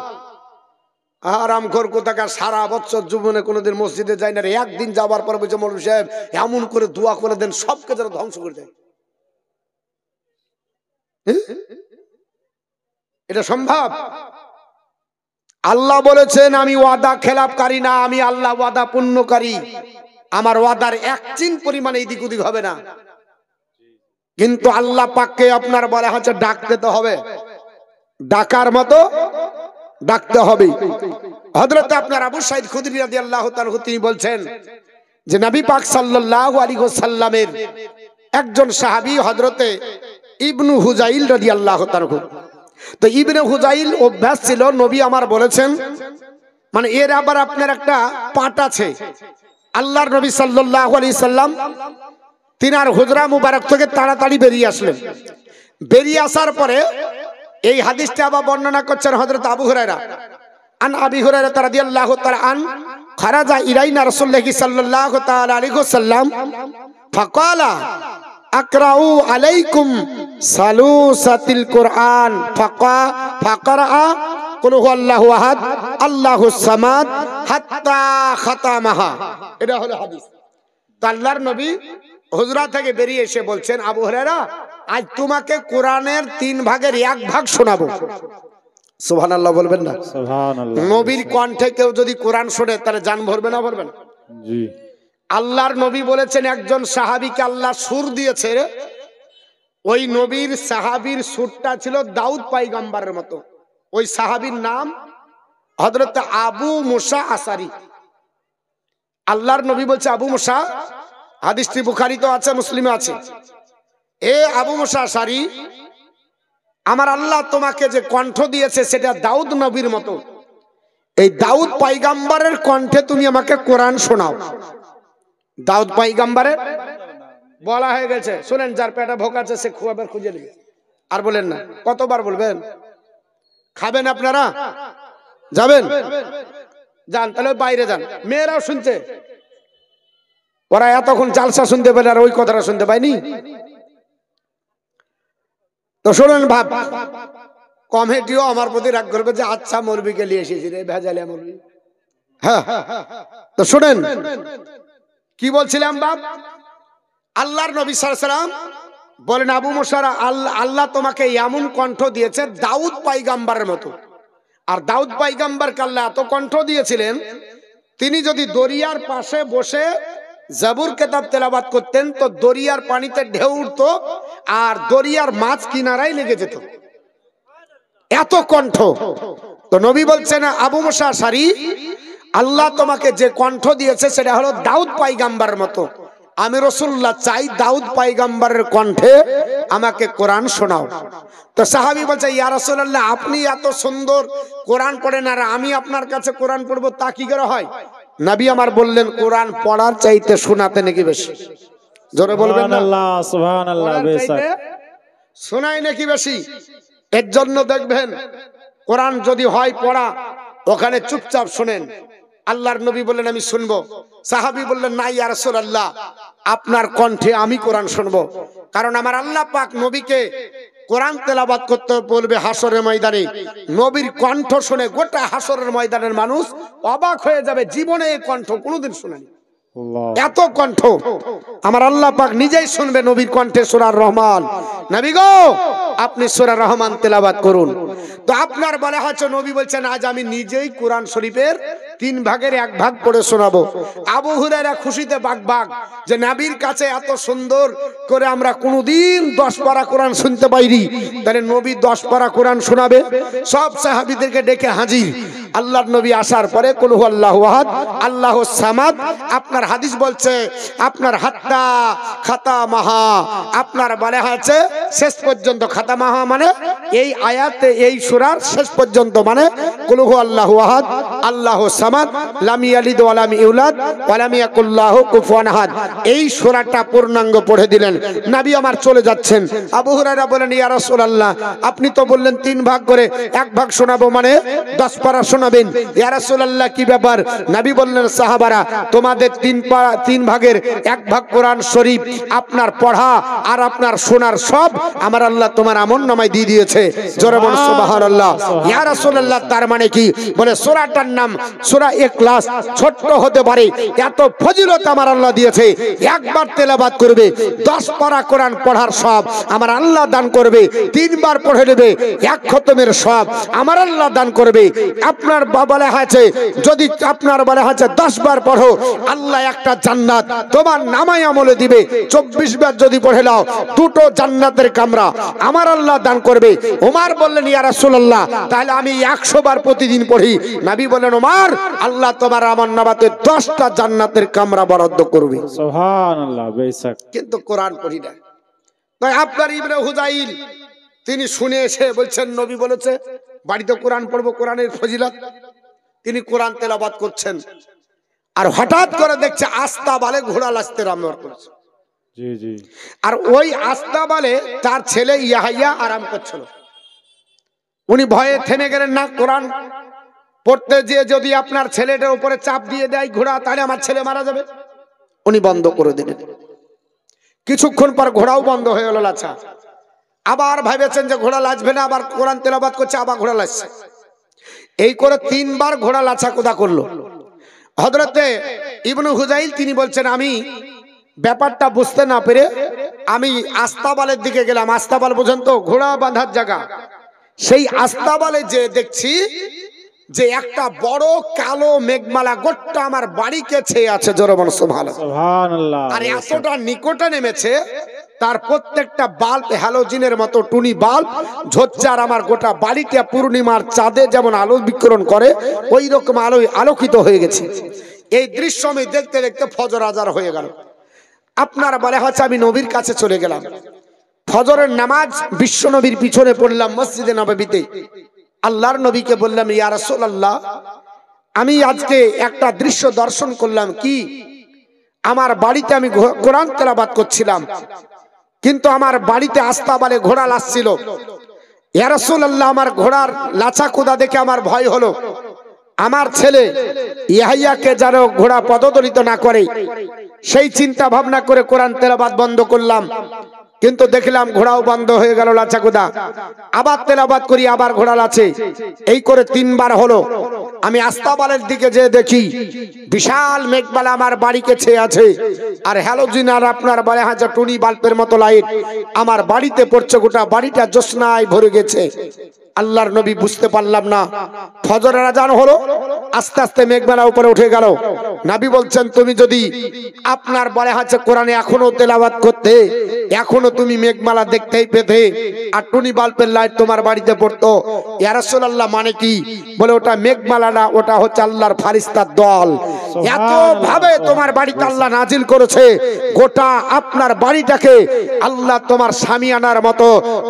আরামখোর কোথাকার, সারা বছর জীবনে কোনোদিন মসজিদে যায় না, একদিন যাবার পর বলছে মৌলভী সাহেব এমন করে দোয়া করে দেন সবকে যেন ধ্বংস করে দেয়। এটা সম্ভব? আল্লাহ বলেছেন আমি ওয়াদা খেলাপকারী না, আমি আল্লাহ ওয়াদা পূর্ণকারী। আমার ওয়াদার 1 চিন পরিমাণে এদিক ওদিক হবে না। কিন্তু আল্লাহ পাককে আপনার বলা হচ্ছে ডাকতে তো হবে, ডাকার মতো ডাকতে হবে। হযরত আপনার আবু সাঈদ খুদরি রাদিয়াল্লাহু তাআলা তিনি বলছেন যে নবী পাক সাল্লাল্লাহু আলাইহি ওয়াসাল্লামের একজন সাহাবী হযরতে ইবনু হুজাইল রাদিয়াল্লাহু তাআলা। তো ইবনে হুজাইল অভ্যাস ছিল, নবী আমার বলেছেন, মানে এর আবার আপনার একটা পাঠ আছে। আল্লাহর নবী সাল্লাল্লাহু আলাইহি সাল্লাম তিনার হুজরা মুবারক থেকে তাড়াতাড়ি বেরিয়ে আসলেন। বেরিয়ে আসার পরে এই হাদিসটা আবার বর্ণনা করছেন হযরত আবু হুরায়রা। আন আবি হুরায়রা রাদিয়াল্লাহু তাআলা আন খারাজা ইলাইনা রাসূলুল্লাহ সাল্লাল্লাহু তাআলা আলাইহি ওয়াসাল্লাম ফাকালা আকরাউ আলাইকুম সালুসাতিল কুরআন ফাকারা কুল হুয়াল্লাহু আহাদ আল্লাহুস সামাদ হাত্তা খাতামাহা। এটা হলো হাদিস। আল্লাহর নবী হুজরা থেকে বেরিয়ে এসে বলছেন, আবু হুরায়রা আজ তোমাকে কোরআনের 3 ভাগের 1 ভাগ শোনাবো। সুবহানাল্লাহ বলবেন না? সুবহানাল্লাহ। নবীর কণ্ঠে কেউ যদি কোরআন শোনে তাহলে জান ভরবে না ভরবে না? জি। আল্লাহর নবী বলেছেন একজন সাহাবীকে আল্লাহ সুর দিয়েছে, ওই নবীর সাহাবীর সুরটা ছিল দাউদ পয়গম্বরের মতো। ওই সাহাবীর নাম হযরত আবু মুসা আশারী। আল্লাহর নবী বলছে আবু মুসা, হাদিসটি বুখারীতে আছে, মুসলিমে আছে, এ আবু মুসা আশারী, আমার আল্লাহ তোমাকে যে কণ্ঠ দিয়েছে সেটা দাউদ নবীর মতো। এই দাউদ পয়গম্বরের কণ্ঠে তুমি আমাকে কোরআন শোনাও। দাউদ পয়গম্বরের বলা হয়ে গেছে, শুনেন যার পেটে ভোক আছে সে খুয়াবার খুঁজে নেবে। আর বলেন না, কতবার বলবেন? খাবেন আপনারা? যাবেন? যান, তাহলে বাইরে যান। মেয়েরাও শুনছে, ওরা এতক্ষণ জালসা শুনতে পেলে আর ওই কথাটা শুনতে পায়নি। তো শোনেন ভাব, কমিটিও আমার প্রতি রাগ করবে যে আচ্ছা মৌলবীকে নিয়ে এসেছি রে ভেজালিয়া মৌলবী। হ্যাঁ, তো শোনেন কি বলছিলাম বাপ। আল্লাহর নবী সাল্লাল্লাহু আলাইহি ওয়াসাল্লাম বলেন আবু মুসা, আল্লাহ তোমাকে এমন কণ্ঠ দিয়েছে দাউদ পয়গম্বরের মতো। আর দাউদ পয়গম্বরকে আল্লাহ এত কণ্ঠ দিয়েছিলেন, তিনি যদি দরিয়ার পাশে বসে জাবুর কিতাব তেলাওয়াত করতেন তো দরিয়ার পানিতে ঢেউ উঠতো আর দরিয়ার মাছ কিনারায় লেগে যেত, এত কণ্ঠ। তো নবী বলছেন আবু মুসা আশারী, আল্লাহ তোমাকে যে কণ্ঠ দিয়েছে সেটা হলো দাউদ পয়গম্বরের মতো। আমি রাসূলুল্লাহ চাই দাউদ পয়গম্বরের কণ্ঠে আমাকে কোরআন শোনাও। তো সাহাবী বলছে ইয়া রাসূলুল্লাহ, আপনি এত সুন্দর কোরআন পড়েন আর আমি আপনার কাছে কোরআন পড়বো, তা কি করে হয়? নবী আমার বললেন কোরআন পড়ার চাইতে শোনাতে নাকি বেশি। জোরে বলবেন না? সুবহানাল্লাহ, সুবহানাল্লাহ। শোনাই নাকি বেশি? এর জন্য দেখবেন কোরআন যদি হয় পড়া, ওখানে চুপচাপ শুনেন। আল্লাহর নবী বললেন আমি শুনবো। সাহাবী বললেন না ইয়া রাসূলুল্লাহ, আপনার কণ্ঠে আমি কোরআন শুনবো। কারণ আমার আল্লাহ পাক নবীকে কোরআন তেলাওয়াত করতে বলবে হাসরের ময়দানে। নবীর কণ্ঠ শুনে গোটা হাসরের ময়দানের মানুষ অবাক হয়ে যাবে, জীবনে এই কণ্ঠ কোনোদিন শুনেনি, এত কণ্ঠ। আমার আল্লাহ পাক নিজেই শুনবে নবীর কণ্ঠে সূরা রহমান। নবী গো আপনি সূরা রহমান তেলাওয়াত করুন। তো আপনার বলা হচ্ছে, নবী বলছেন আজ আমি নিজেই কোরআন শরীফের 3 ভাগের 1 ভাগ পড়ে শোনাবো। আবু হুরায়রা খুশিতে বাগবাগ যে নবীর কাছে এত সুন্দর করে আমরা কোনোদিন 10 পারা কোরআন শুনতে পাইনি, তাহলে নবী 10 পারা কোরআন শোনাবে। সব সাহাবীদেরকে ডেকে হাজির। আল্লাহর নবী আসার পরে কুল হুয়াল্লাহু আহাদ আল্লাহুস সামাদ, আপনার হাদিস বলছে আপনার হাত্তা খাতা মাহা, আপনার বলা হয়েছে শেষ পর্যন্ত। খাতা মাহা মানে এই আয়াতে এই সূরার শেষ পর্যন্ত, মানে কুল হুয়াল্লাহু আহাদ আল্লাহুস সামাদ লাম ইয়ালিদ ওয়া লাম ইউলাদ ওয়া লাম ইয়াকুল লাহু কুফুয়ান আহাদ, এই সূরাটা পূর্ণাঙ্গ পড়ে দিলেন। নবী আমার চলে যাচ্ছেন। আবু হুরায়রা বলেন ইয়া রাসূলুল্লাহ, আপনি তো বললেন 3 ভাগ করে 1 ভাগ শোনাবো, মানে 10 পারা শোনাবেন। ইয়া রাসূলুল্লাহ কি ব্যাপার? নবী বললেন সাহাবারা, তোমাদের 3 ভাগের 1 ভাগ কোরআন শরীফ আপনার পড়া আর আপনার শোনার সব আমার আল্লাহ তোমার আমলনামায় দিয়ে দিয়েছে। জোরে বলুন সুবহানাল্লাহ। ইয়া রাসূলুল্লাহ তার মানে কি? বলে সূরাটার নাম সূরা ইখলাস। ছোট্ট হতে পারে, এত ফজিলত আমার আল্লাহ দিয়েছে। একবার তেলাওয়াত করবে 10 পারা কোরআন পড়ার সব আমার আল্লাহ দান করবে। 3 বার পড়ে নেবে 1 খতমের সব আমার আল্লাহ দান করবে। আপনার বলা হয়েছে যদি আপনার বলা হয়েছে 10 বার পড়ো, আল্লাহ একটা জান্নাত তোমার নামায় আমলে দিবে। 24 বার যদি পড়ে নাও 2টো জান্নাতের কামরা আমার আল্লাহ দান করবে। ওমর বললেন ইয়া রাসূলুল্লাহ, তাহলে আমি 100 বার প্রতিদিন পড়ি। নবী বলেন ওমর, আল্লাহ তোমার আমলনামাতে 10টা জান্নাতের কামরা বরাদ্দ করবে। সুবহানাল্লাহ। বেশক। কিন্তু কোরআন পড়ি না। তাই আপনার ইবনে হুযাইল তিনি শুনে এসে বলছেন নবী বলেছে বাড়িতে কোরআন পড়বো, কোরআনের ফজিলত। তিনি কোরআন তেলাওয়াত করছেন, আর হঠাৎ করে দেখছে আস্তাবালে ঘোড়া লাচতে আরম্ভ করেছে। জি জি। আর ওই আস্তাবালে তার ছেলে ইয়াহইয়া আরাম করছিল। উনি ভয়ে থেমে গেলেন না। কোরআন পড়তে যেয়ে যদি আপনার ছেলেটার উপরে চাপ দিয়ে দেয় ঘোড়া, তাহলে আমার ছেলে মারা যাবে। উনি বন্ধ করে দিলেন। কিছুক্ষণ পর ঘোড়াও বন্ধ হয়ে গেল লাচা। আবার ভেবেছেন যে ঘোড়া লাচবে না, আবার কোরআন তেলাওয়াত করছে, আবার ঘোড়া লাচছে। এই করে 3 বার ঘোড়া লাচা কোদা করলো। হযরতে ইবনে হুযাইল তিনি বলছেন আমি ব্যাপারটা বুঝতে না পেরে আমি আস্তাবালের দিকে গেলাম। আস্তাবাল বুঝেন তো, ঘোড়া বাঁধার জায়গা। সেই আস্তাবালে যে দেখছি যে একটা বড় কালো মেঘমালা গোটা আমার বাড়িকে ছেয়ে আছে। জোরে বলুন সুবহানাল্লাহ। আর এতটা নিকটে নেমেছে, তার প্রত্যেকটা বাল্ব হ্যালোজিনের মতো টুনি বাল্ব ঝরছে। আর আমার গোটা বাড়িটা পূর্ণিমার চাঁদে যেমন আলো বিকিরণ করে ওই রকম আলোয় আলোকিত হয়ে গেছে। এই দৃশ্য আমি দেখতে দেখতে ফজর আজান হয়ে গেল। আপনার বলা হচ্ছে আমি নবীর কাছে চলে গেলাম। ফজরের নামাজ বিশ্ব নবীর পিছনে পড়লাম মসজিদে নববীতে। আল্লাহর নবীকে বললাম ইয়া রাসূলুল্লাহ, আমি আজকে একটা দৃশ্য দর্শন করলাম। কি? আমার বাড়িতে আমি কোরআন তেলাওয়াত করছিলাম, কিন্তু আমার বাড়িতে আস্তাবালে ঘোড়া লাচছিল। ইয়া রাসূলুল্লাহ, আমার ঘোড়ার লাচা কোদা দেখে আমার ভয় হলো। আমার ছেলে ইয়াহইয়াকে যেন ঘোড়া পদদলিত না করে, সেই চিন্তা ভাবনা করে কোরআন তেলাওয়াত বন্ধ করলাম। কিন্তু দেখলাম ঘোড়াও বন্ধ হয়ে গেল লাচা কোদা। আবার তেলাওয়াত করি, আবার ঘোড়া লাচে। এই করে 3 বার হলো। আমি আস্তাবালের দিকে যেয়ে দেখি বিশাল মেঘমালা আমার বাড়িকে ছেয়ে আছে। আর হ্যালোজিন আর আপনার বলে হাজার টুনি বাল্বের মতো লাইট আমার বাড়িতে পড়ছে। গোটা বাড়িটা জ্যোৎস্নায় ভরে গেছে। আল্লাহর নবী বুঝতে পারলাম না। ফজরের আজান হলো, আস্তে আস্তে মেঘমালা উপরে উঠে গেল। নবী বলছেন তুমি যদি আপনার বলে আছে কোরআনে এখনো তেলাওয়াত করতে, এখনো তুমি মেঘমালা দেখতেই পেতে, আর টুনি বাল্বের লাইট তোমার বাড়িতে পড়তো। ইয়া রাসূলুল্লাহ, মানে কি? বলে ওটা মেঘমালা না, ওটা হচ্ছে আল্লাহর ফারিস্তার দল। এত ভাবে তোমার বাড়িতে আল্লাহ নাজিল করেছে, গোটা আপনার বাড়িটাকে আল্লাহ তোমার সামিয়ানার মতো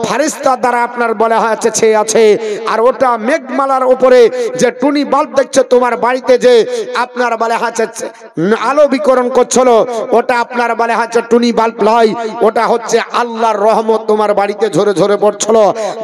ফারিস্তার দ্বারা আপনার বলা হয়েছে ছেয়ে আছে। আর ওটা মেঘমালার উপরে যে টুনি বাল্ব দেখছে তোমার বাড়িতে, যে আপনার বলা হয়েছে আলো বিকরণ করছিল, ওটা আপনার বলে হচ্ছে টুনি বাল্ব নয়, ওটা হচ্ছে আল্লাহর রহমত তোমার বাড়িতে ঝরে ঝরে পড়ছিল।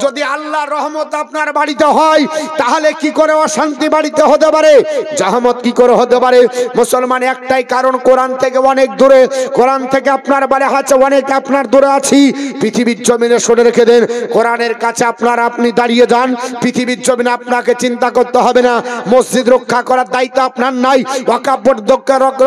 যদি আল্লাহর রহমত আপনার বাড়িতে হয় তাহলে কি করে অশান্তি বাড়িতে হতে পারে, জাহামত কি করে হতে পারে? মুসলমান একটাই কারণ, কোরআন থেকে অনেক দূরে, কোরআন থেকে আপনার বলে হচ্ছে অনেক আপনার দূরে আছি। পৃথিবীর জমিনে শুনে রেখে দেন, কোরআনের কাছে আপনি দাঁড়িয়ে যান, পৃথিবীর জমিনে আপনাকে চিন্তা করতে হবে না। মসজিদ রক্ষা করার দায়িত্ব আপনার নাই, ওয়াকফ বোর্ড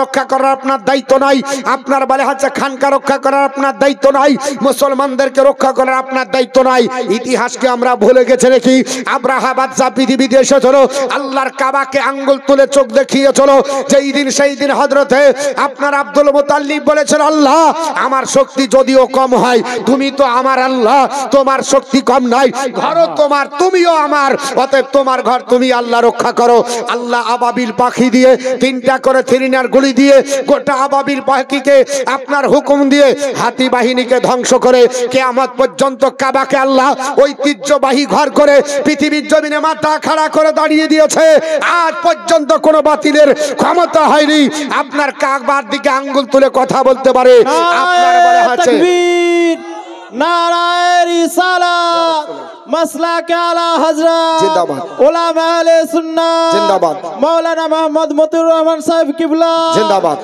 রক্ষা করার আপনার দায়িত্ব নাই, আপনার বলে হচ্ছে খানকা রক্ষা করার আপনার দায়িত্ব নাই, মুসলমানদেরকে রক্ষা করার আপনার দায়িত্ব নাই। ইতিহাসকে আমরা ভুলে গেছে নাকি? আব্রাহা বাদশা পৃথিবীতে এসেছিল, আল্লাহর কাবাকে আঙ্গুল তুলে চোখ দেখিয়েছিল, যেই দিন সেই দিন হযরতে আপনার আব্দুল মুতাল্লিব বলেছেন, আল্লাহ আমার শক্তি যদিও কম হয়, তুমি তো আমার আল্লাহ, তোমার শক্তি কম নাই, ঘরও তোমার, তুমিও আমার, অতএব তোমার ঘর তুমি আল্লাহ রক্ষা করো। আল্লাহ আবাবিল পাখি দিয়ে 3টা করে থ্রিনার গুলি দিয়ে গোটা আবাবিল পাখিকে আপনার হুকুম দিয়ে হাতি বাহিনীকে ধ্বংস করে কিয়ামত পর্যন্ত কাবাকে আল্লাহ ঐতিহ্যবাহী ঘর করে পৃথিবীর জমিনে মাথা খাড়া করে দাঁড়িয়ে দিয়েছে। আজ পর্যন্ত কোনো বাতিলের ক্ষমতা হয়নি আপনার কাবার দিকে আঙ্গুল তুলে কথা বলতে পারে। আপনার বলে আছে নারায়ে রিসালাত মাসলাক আলা হযরত জিন্দাবাদ, উলামা আহলে সুন্নাহ জিন্দাবাদ, মাওলানা মুহাম্মদ মতিউর রহমান সাহেব কিবলা জিন্দাবাদ।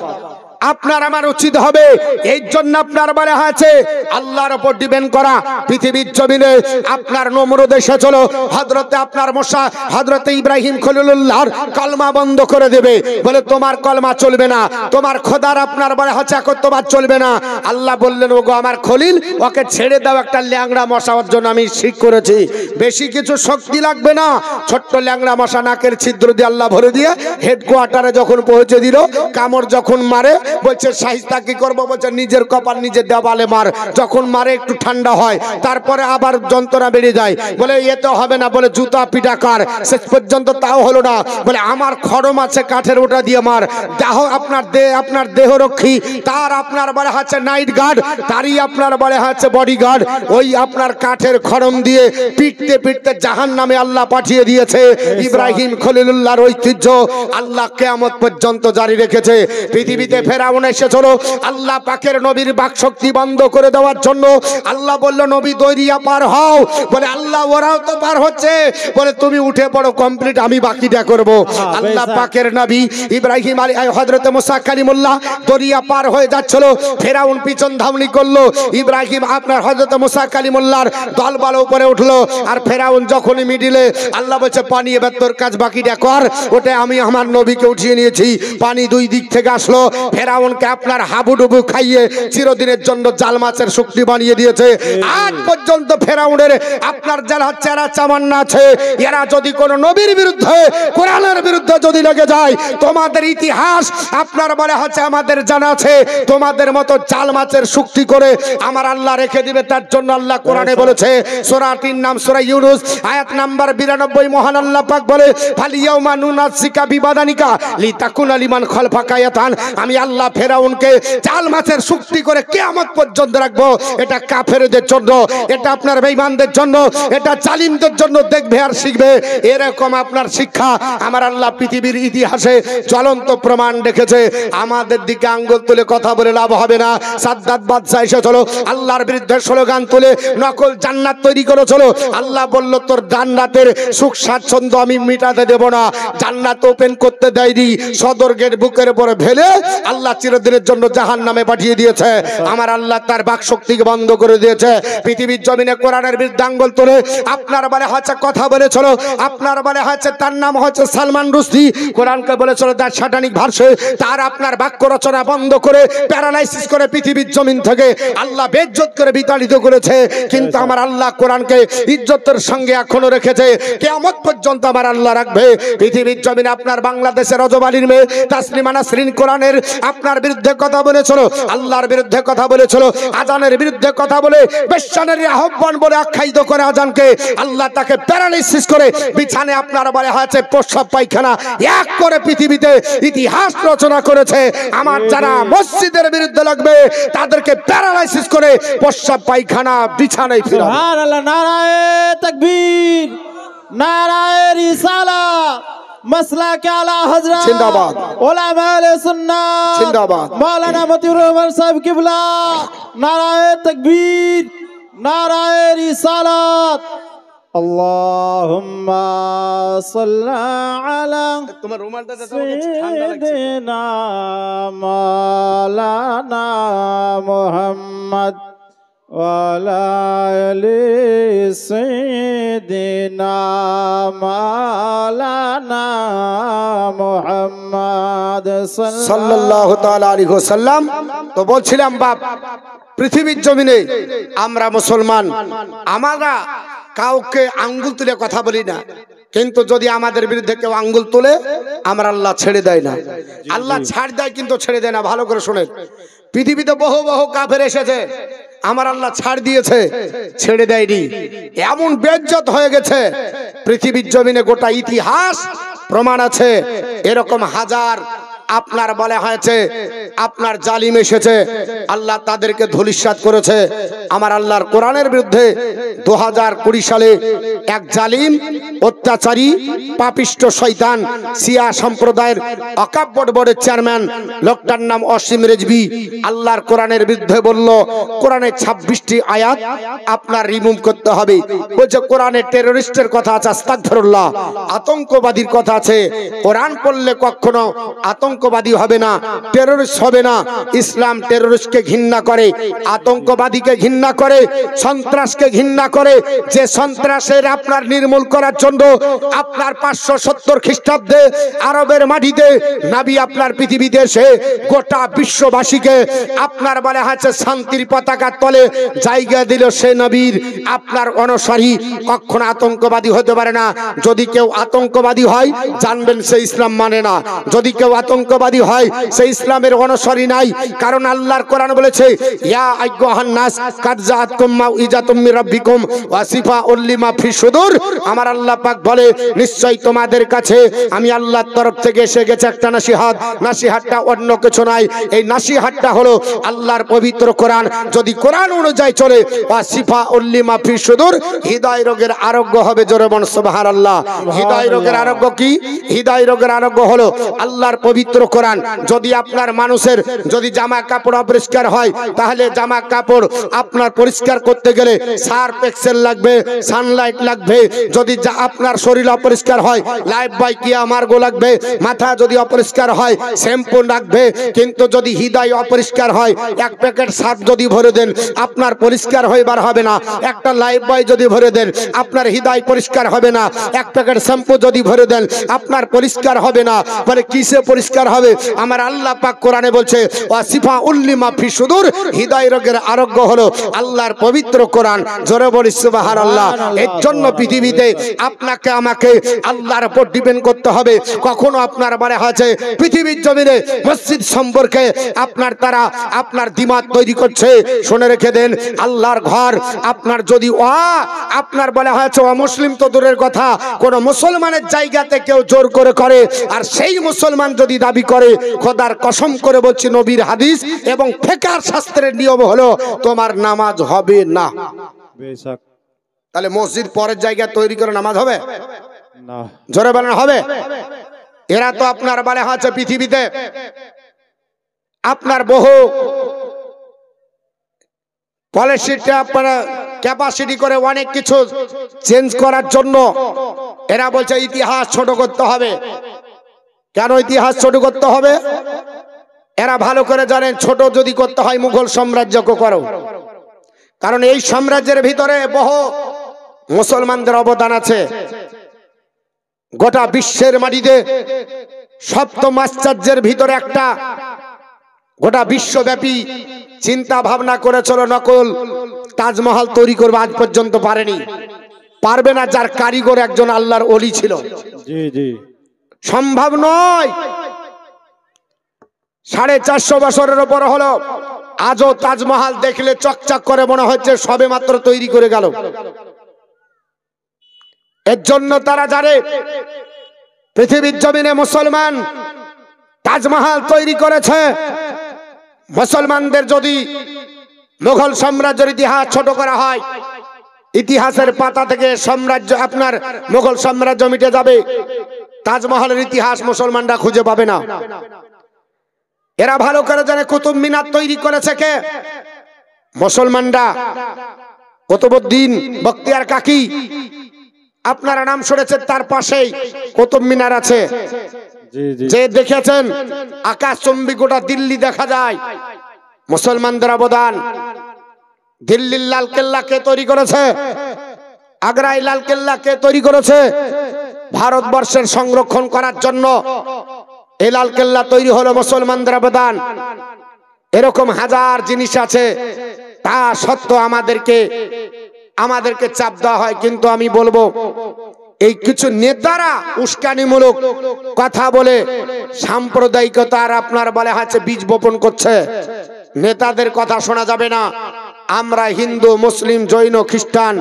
আপনার আমার উচিত হবে এই জন্য আপনার বলে আছে আল্লাহর উপর ডিপেন্ড করা। পৃথিবীর জমিনে আপনার নমরুদ এসেছিল, হযরতে আপনার মুসা হযরতে ইব্রাহিম খলিলুল্লাহর কলমা বন্ধ করে দেবে, বলে তোমার কলমা চলবে না, তোমার খোদার আপনার বলে হচ্ছে একত্ববাদ চলবে না। আল্লাহ বললেন, ওগো আমার খলিল, ওকে ছেড়ে দাও, একটা ল্যাংড়া মশার জন্য আমি ঠিক করেছি, বেশি কিছু শক্তি লাগবে না, ছোট্ট ল্যাংড়া মশা নাকের ছিদ্র দিয়ে আল্লাহ ভরে দিয়ে হেডকোয়ার্টারে যখন পৌঁছে দিল, কামড় যখন মারে বলছে শাইস্তা কি করবো, বলছে নিজের কপাল নিজের দেওয়ালে মার, যখন মারে একটু ঠান্ডা হয়, তারপরে আবার যন্ত্রণা বেড়ে যায়, বলে এতে হবে না, বলে জুতা পিটা কার, শেষ পর্যন্ত তাও হলো না, বলে আমার খড়ম আছে কাঠের, ওটা দিয়ে মার, দেহ আপনার দেহরক্ষী, তার আপনার বলে হচ্ছে নাইট গার্ড, তারই আপনার বলে হচ্ছে বডিগার্ড, ওই আপনার কাঠের খড়ম দিয়ে পিটতে পিটতে জাহান্নামে আল্লাহ পাঠিয়ে দিয়েছে। ইব্রাহিম খলিলুল্লাহর ঐতিহ্য আল্লাহ কিয়ামত পর্যন্ত জারি রেখেছে। পৃথিবীতে ফেরাউন এসেছিল আল্লাহ পাকের নবীর বাকশক্তি বন্ধ করে দেওয়ার জন্য। আল্লাহ বলল, নবী দরিয়া পার হও, বলে আল্লাহ ওরাও তো পার হচ্ছে, বলে তুমি উঠে পড়ো, কমপ্লিট আমি বাকিটা করব। আল্লাহ পাকের নবী ইব্রাহিম হযরতে মুসা কালিমুল্লাহ দরিয়া পার হয়ে যাচ্ছিল, ফেরাউন পিছন ধাওনি করলো, ইব্রাহিম আপনার হযরতে মুসা কালিমুল্লাহর দলবল উপরে উঠলো, আর ফেরাউন যখনই মিডিলে, আল্লাহ বলছে পানি এবার তোর কাজ বাকিটা কর, ওটা আমি আমার নবীকে উঠিয়ে নিয়েছি। পানি দুই দিক থেকে আসলো, ফেরাউনকে আপনার হাবুডুবু খাইয়ে চিরদিনের জন্য জাল মাছের শক্তি বানিয়ে দিয়েছে। আজ পর্যন্ত ফেরাউনের আপনার যারা চেরা চামান্না আছে, এরা যদি কোনো নবীর বিরুদ্ধে কোরআনের বিরুদ্ধে যদি লেগে যায়, তোমাদের ইতিহাস আপনার বলে হচ্ছে আমাদের জানা আছে, তোমাদের মতো জাল মাছের শক্তি করে আমার আল্লাহ রেখে দিবে। তার জন্য আল্লাহ কোরআনে বলেছে, সূরা 3 নাম সূরা ইউনূস আয়াত নাম্বার 92, মহান আল্লাহ পাক বলে, ফালিয়াউমা নুনাজ্জিকা বিবাদানিকা লিতাকুনা লিমান খালফাকা আয়াতান, আমি আল্লাহ ফেরাউনকে জাল মাছের শক্তি করে কিয়ামত পর্যন্ত রাখবো। এটা কাফেরদের জন্য, এটা আপনার বেঈমানদের জন্য, এটা জালিমদের জন্য দেখবে আর শিখবে। এরকম আপনার শিক্ষা আমার আল্লাহ পৃথিবীর ইতিহাসে জ্বলন্ত প্রমাণ রেখেছে। আমাদের দিকে আঙ্গুল তুলে কথা বলে লাভ হবে না। সাদ্দাত বাদশা এসেছিল, আল্লাহর বিরুদ্ধে স্লোগান তুলে নকল জান্নাত তৈরি করেছিল। আল্লাহ বলল, তোর জান্নাতের সুখ স্বাচ্ছন্দ্য আমি মিটাতে দেব না। জান্নাত ওপেন করতে দেয়নি, সদর গেট বুকের উপরে ফেলে আল্লাহ চিরদিনের জন্য জাহান্নামে পাঠিয়ে দিয়েছে। আমার আল্লাহ তার বাক শক্তিকে বন্ধ করে দিয়েছে। পৃথিবীর জমিনে কোরআনের বিরুদ্ধে আঙ্গুল তুলে আপনার বলে হচ্ছে কথা বলেছিল, আপনার বলে হচ্ছে তার নাম হচ্ছে সালমান রুশদি, কোরআনকে বলেছিল তার সাটানিক ভার্সে, তার আপনার বাক্য রচনা বন্ধ করে প্যারালাইসিস করে পৃথিবীর জমিন থেকে আল্লাহ বেইজ্জত করে বিতাড়িত করেছে। কিন্তু আমার আল্লাহ কোরআনকে ইজ্জতের সঙ্গে এখনো রেখেছে, কিয়ামত পর্যন্ত আমার আল্লাহ রাখবে। পৃথিবীর জমিনে আপনার বাংলাদেশের রজব আলীর মেয়ে তাসলিমা নাসরিন কোরআনের আপনার বিরুদ্ধে কথা বলেছিল, আল্লাহর বিরুদ্ধে কথা বলেছিল, আজানের বিরুদ্ধে কথা বলে বেশ্যানের আহ্বান বলে আখ্যায়িত করে আজানকে আল্লাহ তাকে প্যারালাইসিস করে বিছানে আপনার বলে হয়েছে প্রস্রাব পায়খানা এক করে পৃথিবীতে ইতিহাস রচনা করেছে। আমার যারা মসজিদের বিরুদ্ধে লাগবে তাদেরকে প্যারালাইসিস করে প্রস্রাব পায়খানা বিছানায় ফিরাবে। সুবহানাল্লাহ, নারায়ে তাকবীর, নারায়ে রিসালাত, मसला के आला हजरत जिंदाबाद। उलमा अहले सुन्नत जिंदाबाद। मौलाना मतिउर रहमान साहब किबला नाराए तकबीर नाराए रिसालत अल्लाहुम्मा सल्ला अला তোমার রুমালটা सैयदना मौलाना मुहम्मद वाला अली सैयदना मौलाना मुहम्मद সাল্লাল্লাহু তাআলা আলাইহি ওয়াসাল্লাম। তো বলছিলাম বাপ, পৃথিবীর জমিনে আমরা মুসলমান, আমরা কাউকে আঙ্গুল তুলে কথা বলি না, কিন্তু যদি আমাদের বিরুদ্ধে কেউ আঙ্গুল তোলে আমরা আল্লাহ ছেড়ে দেয় না। আল্লাহ ছাড় দেয় কিন্তু ছেড়ে দেয় না। ভালো করে শোনেন, পৃথিবীতে বহু বহু কাফের এসেছে, আমার আল্লাহ ছাড় দিয়েছে, ছেড়ে দেয়নি। এমন বেইজ্জত হয়ে গেছে পৃথিবীর জমিনে, গোটা ইতিহাস প্রমাণ আছে। এরকম হাজার আপনার বলা হয়েছে আপনার জালিম এসেছে, আল্লাহ তাদেরকে ধূলিসাৎ করেছে। আমার আল্লাহর কোরআনের বিরুদ্ধে 2020 সালে এক জালিম অত্যাচারী পাপিষ্ট শয়তান শিয়া সম্প্রদায়ের ওয়াকফ বোর্ডের চেয়ারম্যান, লোকটার নাম অসীম রেজভি, আল্লাহর কোরআনের বিরুদ্ধে বলল কোরআনের 26টি আয়াত আপনার রিমুভ করতে হবে। বলছে কোরআনে টেররিস্টের কথা আছে, আস্তাগফিরুল্লাহ, আতঙ্কবাদীর কথা আছে। কোরআন পড়লে কখনো আতঙ্কবাদী হবে না, টেররিস্ট হবে না। ইসলাম টেররিস্টকে ঘৃণা করে, আতঙ্কবাদীকে ঘৃণা করে, সন্ত্রাসকে ঘৃণা করে। যে সন্ত্রাসের আপনার নির্মূল করার জন্য আপনার 570 খ্রিস্টাব্দে আরবের মাটিতে নবী আপনার পৃথিবীতে এসে গোটা বিশ্ববাসীকে আপনার বলা হয়েছে শান্তির পতাকার তলে জায়গা দিল। সে নবীর আপনার অনুসারী কখনো আতঙ্কবাদী হতে পারে না। যদি কেউ আতঙ্কবাদী হয় জানবেন সে ইসলাম মানে না। যদি কেউ আতঙ্কবাদী হয় সে ইসলামের অনুসারী নাই। কারণ আল্লাহর কোরআন বলেছে ইয়া আইয়ুহান নাস কাদ জাআতকুম মাউইজাতুম মির রাব্বিকুম ওয়া শিফাউল লিমা ফি সুদুর। আমার আল্লাহ পাক বলে নিশ্চয় তোমাদের কাছে আমি আল্লাহর তরফ থেকে এসে গেছে একটা নসিহত। নসিহতটা অন্য কিছু নাই, এই নসিহতটা হলো আল্লাহর পবিত্র কোরআন। যদি কোরআন অনুযায়ী চলে ওয়া শিফাউল লিমা ফি সুদুর, হৃদয় রোগের আরোগ্য হবে। জোরে বল সুবহানাল্লাহ। হৃদয় রোগের আরোগ্য কি? হৃদয় রোগের আরোগ্য হলো আল্লাহর পবিত্র কোরআন। যদি আপনার মানুষের যদি জামা কাপড় অপরিষ্কার হয় তাহলে জামা কাপড় আপনার পরিষ্কার করতে গেলে সার্ফ এক্সেল লাগবে, সানলাইট লাগবে। যদি আপনার শরীর অপরিষ্কার হয় লাইফ বয় কিয়া মার্গো লাগবে। মাথা যদি অপরিষ্কার হয় শ্যাম্পু লাগবে। কিন্তু যদি হৃদয় অপরিষ্কার হয় এক প্যাকেট সার্ফ যদি ভরে দেন আপনার পরিষ্কার হইবার হবে না। একটা লাইফ বয় যদি ভরে দেন আপনার হৃদয় পরিষ্কার হবে না। এক প্যাকেট শ্যাম্পু যদি ভরে দেন আপনার পরিষ্কার হবে না। বলে কিসে পরিষ্কার হবে? আমার আল্লাহ পাক কোরআনে বলছে ওয়া শিফাউল লিমা ফি সুদুর, হৃদয় রোগের আরোগ্য হলো আল্লাহর পবিত্র কোরআন। জোরে বলি সুবহানাল্লাহ। এর জন্য পৃথিবীতে আপনাকে আমাকে আল্লাহর উপর ডিপেন্ড করতে হবে। কখনো আপনার বলা হয়েছে পৃথিবীর জমিনে মসজিদ সম্পর্কে আপনার তারা আপনার দিমাগ তৈরি করছে। শুনে রেখে দেন আল্লাহর ঘর আপনার যদি আপনার বলা হয়েছে অমুসলিম তো দূরের কথা, কোন মুসলমানের জায়গাতে কেউ জোর করে আর সেই মুসলমান যদি দাবি করে খোদার কসম করে বলছি নবীর হাদিস এবং ফিকহ শাস্ত্রের নিয়ম হলো তোমার নামাজ হবে না। বেশক। তাহলে মসজিদ পরের জায়গা তৈরি করে নামাজ হবে না। জোরে বলেন হবে? এরা তো আপনার বলা হয়েছে পৃথিবীতে আপনার বহু পলিসিটা আপনারা ক্যাপাসিটি করে অনেক কিছু চেঞ্জ করার জন্য এরা বলছে ইতিহাস ছোট করতে হবে। কেন ইতিহাস ছোট করতে হবে? এরা ভালো করে জানেন ছোট যদি করতে হয় মুঘল সাম্রাজ্যকে করো। কারণ এই সাম্রাজ্যের ভিতরে বহু মুসলমানদের অবদান আছে। গোটা বিশ্বের মাটিতে সপ্তম আশ্চর্যের ভিতরে একটা, গোটা বিশ্বব্যাপী চিন্তা ভাবনা করেছিল নকল তাজমহল তৈরি করবে, আজ পর্যন্ত পারেনি, পারবে না। যার কারিগর একজন আল্লাহর ওলি ছিল। জি জি। সম্ভব নয়। 450 বছরের উপর হলো, আজও তাজমহল দেখলে চকচক করে মনে হচ্ছে সবে মাত্র তৈরি করে গেল। এর জন্য তারা জানে পৃথিবীর জমিনে মুসলমান তাজমহল তৈরি করেছে। মুসলমানদের যদি মুঘল সাম্রাজ্যের ইতিহাস ছোট করা হয়, ইতিহাসের পাতা থেকে সাম্রাজ্য আপনার মুঘল সাম্রাজ্য মিটে যাবে। তাজমহলের ইতিহাস মুসলমানরা খুঁজে পাবে না। এরা ভালো করে জানে কুতুব মিনার তৈরি করেছে কে? মুসলমানরা। কুতুবউদ্দিন বখতিয়ার কাকি, আপনারা নাম শুনেছেন, তার পাশেই কুতুব মিনার আছে। জি জি যে দেখেছেন আকাশচুম্বী গোটা দিল্লি দেখা যায়, মুসলমানদের অবদান। দিল্লির লাল কেল্লা কে তৈরি করেছে? আগ্রায় লাল কেল্লা কে তৈরি করেছে? ভারতবর্ষের সংরক্ষণ করার জন্য এই লাল কেল্লা তৈরি হলো মুসলমানদের অবদান। এরকম হাজার জিনিস আছে, তা সত্ত্বেও আমাদেরকে চাপ দেওয়া হয়। কিন্তু আমি বলবো, এই কিছু নেতারা উস্কানিমূলক কথা বলে সাম্প্রদায়িকতার আপনার বলে হচ্ছে বীজ বপন করছে। নেতাদের কথা শোনা যাবে না। আমরা হিন্দু, মুসলিম, জৈন, খ্রিস্টান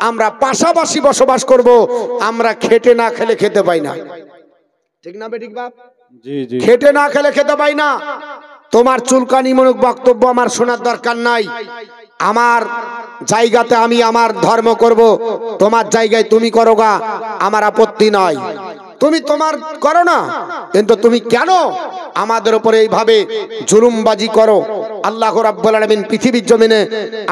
আমরা পাশাপাশি বসবাস করব। আমরা খেটে না খেলে খেতে পাই না, ঠিক না বেঠিক বাপ? জি জি খেটে না খেলে খেতে পাই না। তোমার চুলকানিমূলক বক্তব্য আমার শোনার দরকার নাই। আমার জায়গাতে আমি আমার ধর্ম করব, তোমার জায়গায় তুমি করো গা, আমার আপত্তি নাই। তুমি তোমার করো না, কিন্তু তুমি কেন আমাদের উপরে এইভাবে জুলুমবাজি করো? আল্লাহ রাব্বুল আলামিন পৃথিবীর জমিনে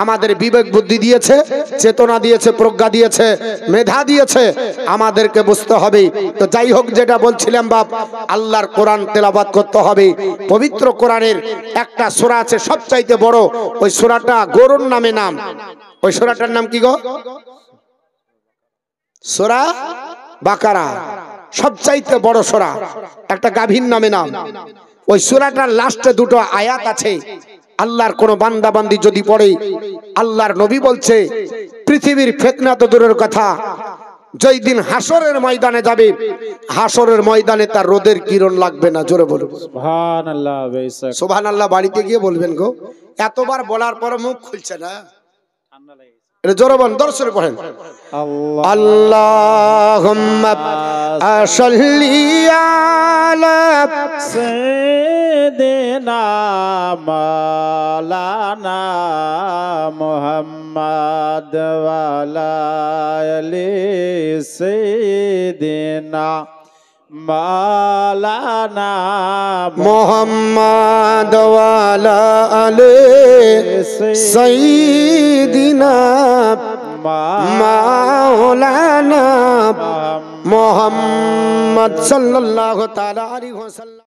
আমাদের বিবেক বুদ্ধি দিয়েছে, চেতনা দিয়েছে, প্রজ্ঞা দিয়েছে, মেধা দিয়েছে, আমাদেরকে বুঝতে হবে। তো যাই হোক, যেটা বলছিলাম বাপ, আল্লাহর কোরআন তেলাওয়াত করতে হবে। পবিত্র কোরআনের একটা সূরা আছে সবচাইতে বড়, ওই সূরাটা গরুর নামে নাম। ওই সূরাটার নাম কি গো? সূরা বাকারা। সবচাইতে বড় সূরা, একটা গাভীর নামে নাম। ওই সূরাটার লাস্টে দুটো আয়াত আছে। আল্লাহর কোন বান্দা বান্দি যদি পড়ে, আল্লাহর নবী বলছে পৃথিবীর ফিতনা তো দূরের কথা, যেই দিন হাসরের ময়দানে যাবে, হাসরের ময়দানে তার রোদের কিরণ লাগবে না। জোরে বলুন সুবহানাল্লাহ। বেশক সুবহানাল্লাহ। বাড়িতে গিয়ে বলবেন গো, এতবার বলার পর মুখ খুলছে না। ঠান্ডা লেগে জোরে বলেন, দর্শনে পড়েন। আল্লাহ আল্লাহুম্মা সাল্লি আলা সাইয়্যিদিনা মাওলানা মুহাম্মদ ওয়া আলা আলি সাইয়্যিদিনা মাওলানা মুহাম্মদ ওয়া আলা আলি সাইয়্যিদিনা মাওলানা মুহাম্মদ সাল্লাল্লাহু তাআলা আলাইহি ওয়াসাল্লাম।